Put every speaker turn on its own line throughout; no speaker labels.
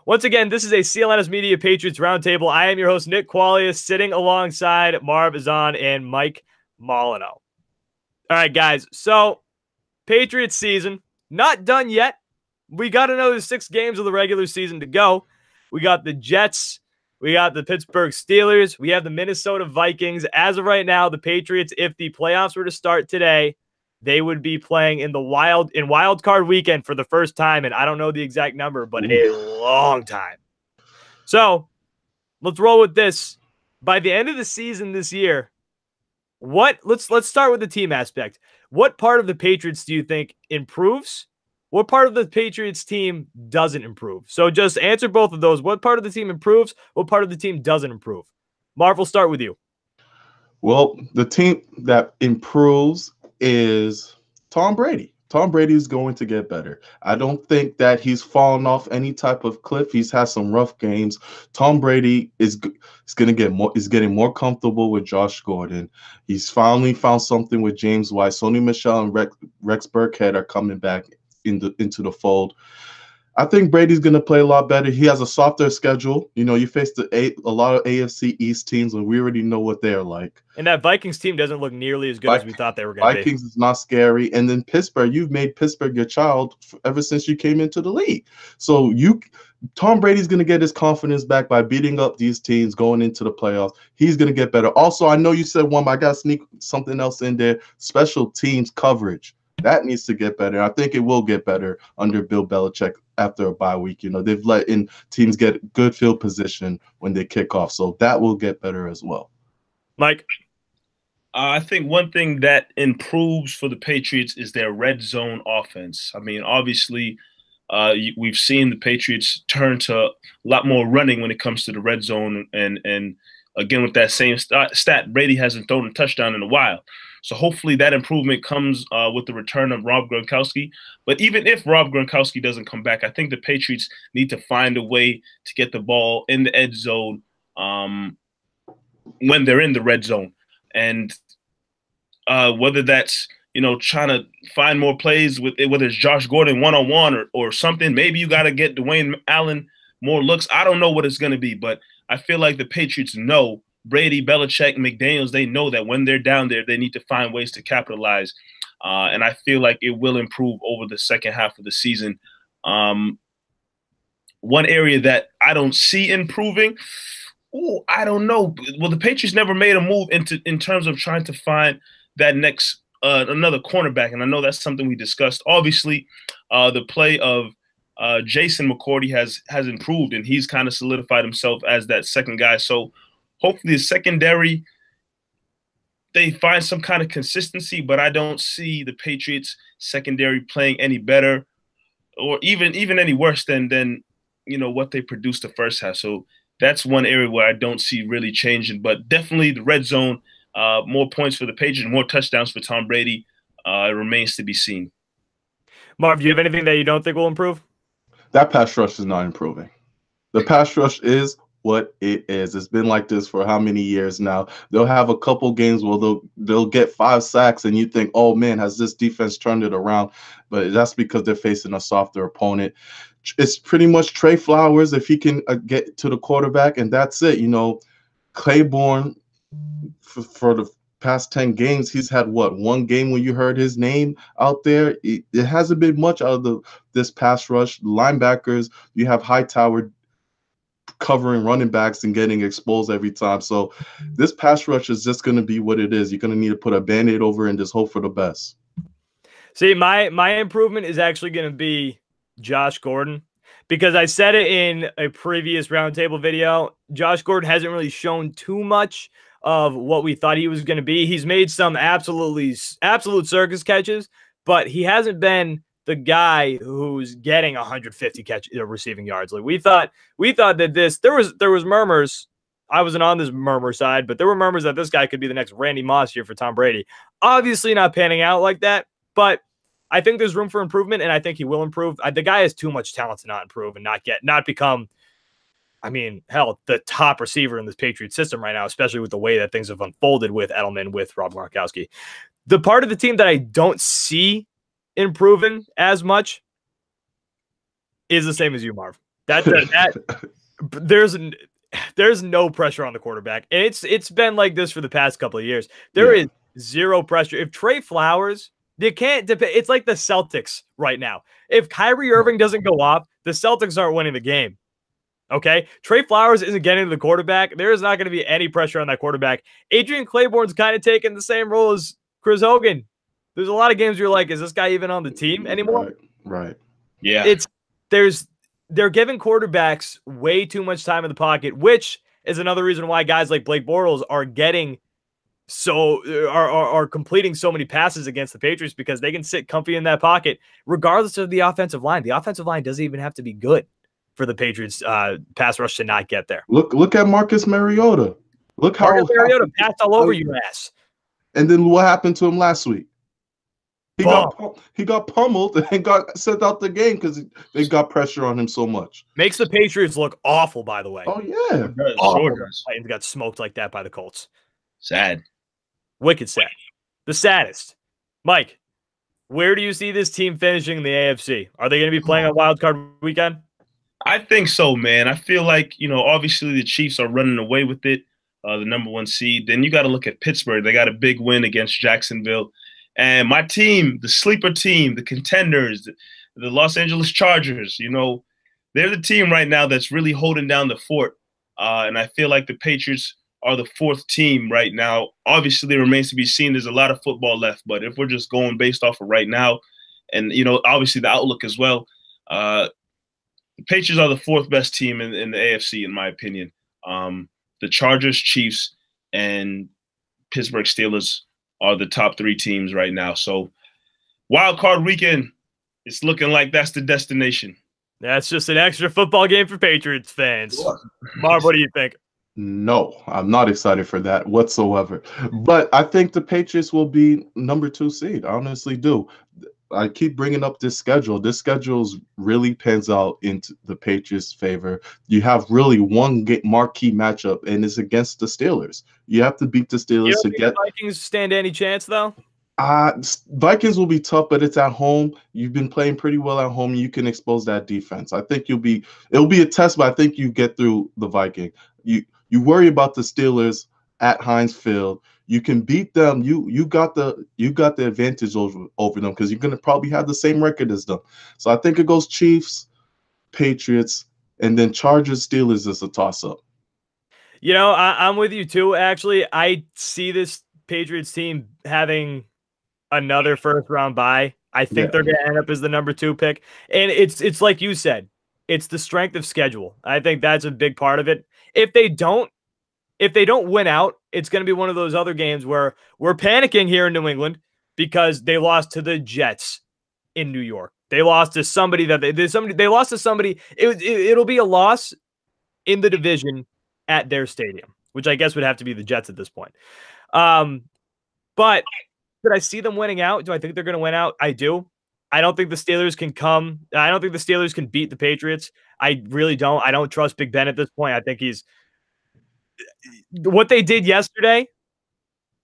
Once again, this is a CLNS Media Patriots Roundtable. I am your host, Nick Qualia, sitting alongside Marv Azan and Mike Molyneux. All right, guys. So, Patriots season, not done yet. We got another 6 games of the regular season to go. We got the Jets. We got the Pittsburgh Steelers. We have the Minnesota Vikings. As of right now, the Patriots, if the playoffs were to start today, they would be playing in wild card weekend for the first time, and I don't know the exact number, but a long time. So let's roll with this. By the end of the season this year, let's start with the team aspect. What part of the Patriots do you think improves? What part of the Patriots team doesn't improve? So just answer both of those. What part of the team improves? What part of the team doesn't improve? Marv, we'll start with you.
Well, the team that improves is Tom Brady. Tom Brady is going to get better. I don't think that he's fallen off any type of cliff. He's had some rough games. Tom Brady is getting more comfortable with Josh Gordon. He's finally found something with James White. Sony Michel and Rex Burkhead are coming back into the fold. I think Brady's going to play a lot better. He has a softer schedule. You know, you face a lot of AFC East teams, and we already know what they're like.
And that Vikings team doesn't look nearly as good as we thought they were going to be.
Vikings is not scary. And then Pittsburgh, you've made Pittsburgh your child ever since you came into the league. So Tom Brady's going to get his confidence back by beating up these teams going into the playoffs. He's going to get better. Also, I know you said one, but I got to sneak something else in there. Special teams coverage. That needs to get better. I think it will get better under Bill Belichick after a bye week. You know, they've let in teams get good field position when they kick off. So that will get better as well.
Mike?
I think one thing that improves for the Patriots is their red zone offense. I mean, obviously, we've seen the Patriots turn to a lot more running when it comes to the red zone. And again, with that same stat, Brady hasn't thrown a touchdown in a while. So hopefully that improvement comes with the return of Rob Gronkowski. But even if Rob Gronkowski doesn't come back, I think the Patriots need to find a way to get the ball in the edge zone when they're in the red zone. And whether that's, you know, trying to find more plays, whether it's Josh Gordon one-on-one or something, maybe you got to get Dwayne Allen more looks. I don't know what it's going to be, but I feel like the Patriots know Brady, Belichick, McDaniels, they know that when they're down there, they need to find ways to capitalize. And I feel like it will improve over the second half of the season. One area that I don't see improving, I don't know. Well, the Patriots never made a move in terms of trying to find that next another cornerback. And I know that's something we discussed. Obviously, the play of Jason McCourty has improved, and he's kind of solidified himself as that second guy. So hopefully the secondary, they find some kind of consistency, but I don't see the Patriots secondary playing any better or even any worse than you know what they produced the first half. So that's one area where I don't see really changing, but definitely the red zone, more points for the Patriots, more touchdowns for Tom Brady. It remains to be seen.
Marv, do you have anything that you don't think will improve?
That pass rush is not improving. The pass rush is what it is. It's been like this for how many years now? They'll have a couple games where they'll get 5 sacks, and you think, oh man, has this defense turned it around? But that's because they're facing a softer opponent. It's pretty much Trey Flowers if he can get to the quarterback, and that's it. You know, Claiborne for the past 10 games, he's had one game when you heard his name out there. It hasn't been much out of this pass rush. Linebackers, you have Hightower covering running backs and getting exposed every time. So this pass rush is just going to be what it is. You're going to need to put a Band-Aid over and just hope for the best.
See, my improvement is actually going to be Josh Gordon, because I said it in a previous roundtable video. Josh Gordon hasn't really shown too much of what we thought he was going to be. He's made some absolute circus catches, but he hasn't been the guy who's getting 150 receiving yards. Like we thought that there was murmurs. I wasn't on this murmur side, but there were murmurs that this guy could be the next Randy Moss here for Tom Brady. Obviously not panning out like that, but I think there's room for improvement, and I think he will improve. The guy has too much talent to not improve and not become, I mean, hell, the top receiver in this Patriot system right now, especially with the way that things have unfolded with Edelman, with Rob Gronkowski. The part of the team that I don't see improving as much is the same as you, Marv. There's no pressure on the quarterback, and it's been like this for the past couple of years. There is zero pressure. If Trey Flowers, they can't depend. It's like the Celtics right now. If Kyrie Irving doesn't go off, the Celtics aren't winning the game. Okay, Trey Flowers isn't getting to the quarterback. There is not going to be any pressure on that quarterback. Adrian Claiborne's kind of taking the same role as Chris Hogan. There's a lot of games where you're like, is this guy even on the team anymore?
Right.
Yeah.
They're giving quarterbacks way too much time in the pocket, which is another reason why guys like Blake Bortles are completing so many passes against the Patriots, because they can sit comfy in that pocket regardless of the offensive line. The offensive line doesn't even have to be good for the Patriots pass rush to not get there.
Look at Marcus Mariota. Look how
Marcus Mariota passed all over your ass.
And then what happened to him last week? He got pummeled and got sent out the game because they got pressure on him so much.
Makes the Patriots look awful, by the way.
Oh yeah,
Titans got smoked like that by the Colts.
Sad,
wicked sad, the saddest. Mike, where do you see this team finishing in the AFC? Are they going to be playing on Wild Card Weekend?
I think so, man. I feel like, obviously the Chiefs are running away with it, the #1 seed. Then you got to look at Pittsburgh. They got a big win against Jacksonville. And my team, the sleeper team, the contenders, the Los Angeles Chargers, they're the team right now that's really holding down the fort. And I feel like the Patriots are the fourth team right now. Obviously, it remains to be seen. There's a lot of football left. But if we're just going based off of right now, and, obviously the outlook as well, the Patriots are the fourth best team in the AFC, in my opinion. The Chargers, Chiefs, and Pittsburgh Steelers are the top three teams right now. So Wild Card Weekend, it's looking like that's the destination.
That's just an extra football game for Patriots fans. Marv, what do you think?
No, I'm not excited for that whatsoever. But I think the Patriots will be #2 seed. I honestly do. I keep bringing up this schedule. This schedule really pans out into the Patriots' favor. You have really one marquee matchup, and it's against the Steelers. You have to beat the Steelers to get.
The Vikings stand any chance, though?
Vikings will be tough, but it's at home. You've been playing pretty well at home. You can expose that defense. I think it'll be a test, but I think you get through the Viking. You worry about the Steelers at Heinz Field. You can beat them. You got the advantage over them because you're gonna probably have the same record as them. So I think it goes Chiefs, Patriots, and then Chargers, Steelers is a toss-up.
I'm with you too. Actually, I see this Patriots team having another first-round bye. I think they're gonna end up as the #2 pick, and it's like you said, it's the strength of schedule. I think that's a big part of it. If they don't win out, it's going to be one of those other games where we're panicking here in New England because they lost to the Jets in New York. They lost to somebody they lost to somebody. It'll be a loss in the division at their stadium, which I guess would have to be the Jets at this point. But could I see them winning out? Do I think they're going to win out? I do. I don't think the Steelers can I don't think the Steelers can beat the Patriots. I really don't. I don't trust Big Ben at this point. I think what they did yesterday,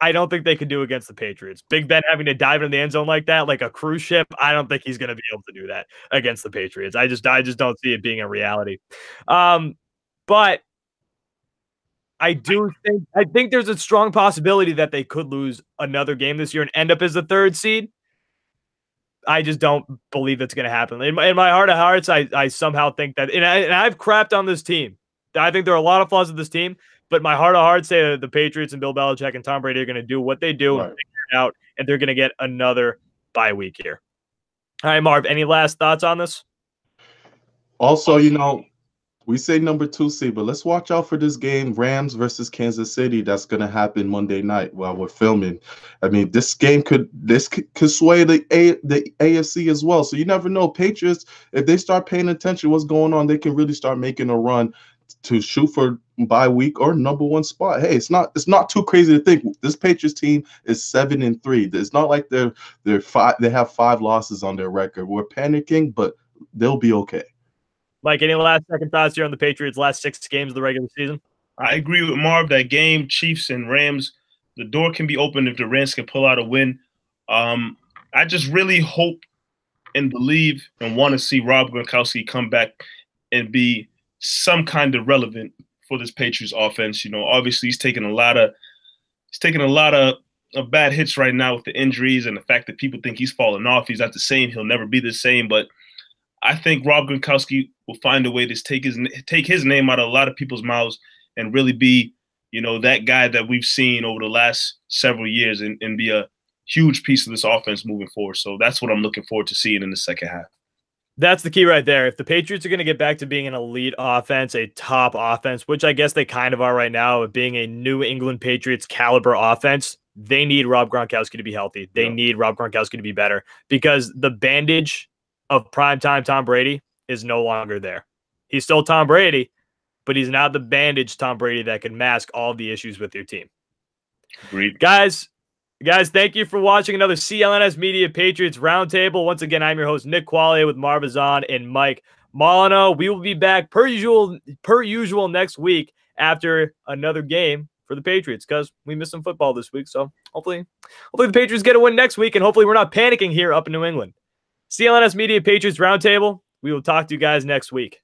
I don't think they could do against the Patriots. Big Ben having to dive in the end zone like that, like a cruise ship, I don't think he's going to be able to do that against the Patriots. I just don't see it being a reality. But I think there's a strong possibility that they could lose another game this year and end up as the 3rd seed. I just don't believe that's going to happen. In my heart of hearts, I somehow think that, and I've crapped on this team. I think there are a lot of flaws with this team, but my heart of hearts say that the Patriots and Bill Belichick and Tom Brady are going to do what they do and figure it out, and they're going to get another bye week here. All right, Marv, any last thoughts on this?
Also, we say #2 seed, but let's watch out for this game, Rams versus Kansas City. That's going to happen Monday night while we're filming. I mean, this game could sway the AFC as well. So you never know. Patriots, if they start paying attention to what's going on, they can really start making a run to shoot for bye week or #1 spot. Hey, it's not too crazy to think this Patriots team is 7-3. It's not like they have 5 losses on their record. We're panicking, but they'll be okay.
Mike, any last second thoughts here on the Patriots' last 6 games of the regular season?
I agree with Marv. That game, Chiefs and Rams, the door can be open if the Rams can pull out a win. I just really hope and believe and want to see Rob Gronkowski come back and be some kind of relevant for this Patriots offense. Obviously he's taking a lot of bad hits right now with the injuries and the fact that people think he's falling off. He's not the same. He'll never be the same. But I think Rob Gronkowski will find a way to take his name out of a lot of people's mouths and really be, that guy that we've seen over the last several years and be a huge piece of this offense moving forward. So that's what I'm looking forward to seeing in the second half.
That's the key right there. If the Patriots are going to get back to being an elite offense, a top offense, which I guess they kind of are right now, of being a New England Patriots caliber offense, they need Rob Gronkowski to be healthy. They need Rob Gronkowski to be better because the bandage of primetime Tom Brady is no longer there. He's still Tom Brady, but he's not the bandage Tom Brady that can mask all the issues with your team.
Agreed.
Guys, thank you for watching another CLNS Media Patriots Roundtable. Once again, I'm your host, Nick Qualia, with Marv Azan and Mike Molino. We will be back per usual next week after another game for the Patriots because we missed some football this week. So hopefully the Patriots get a win next week, and hopefully we're not panicking here up in New England. CLNS Media Patriots Roundtable. We will talk to you guys next week.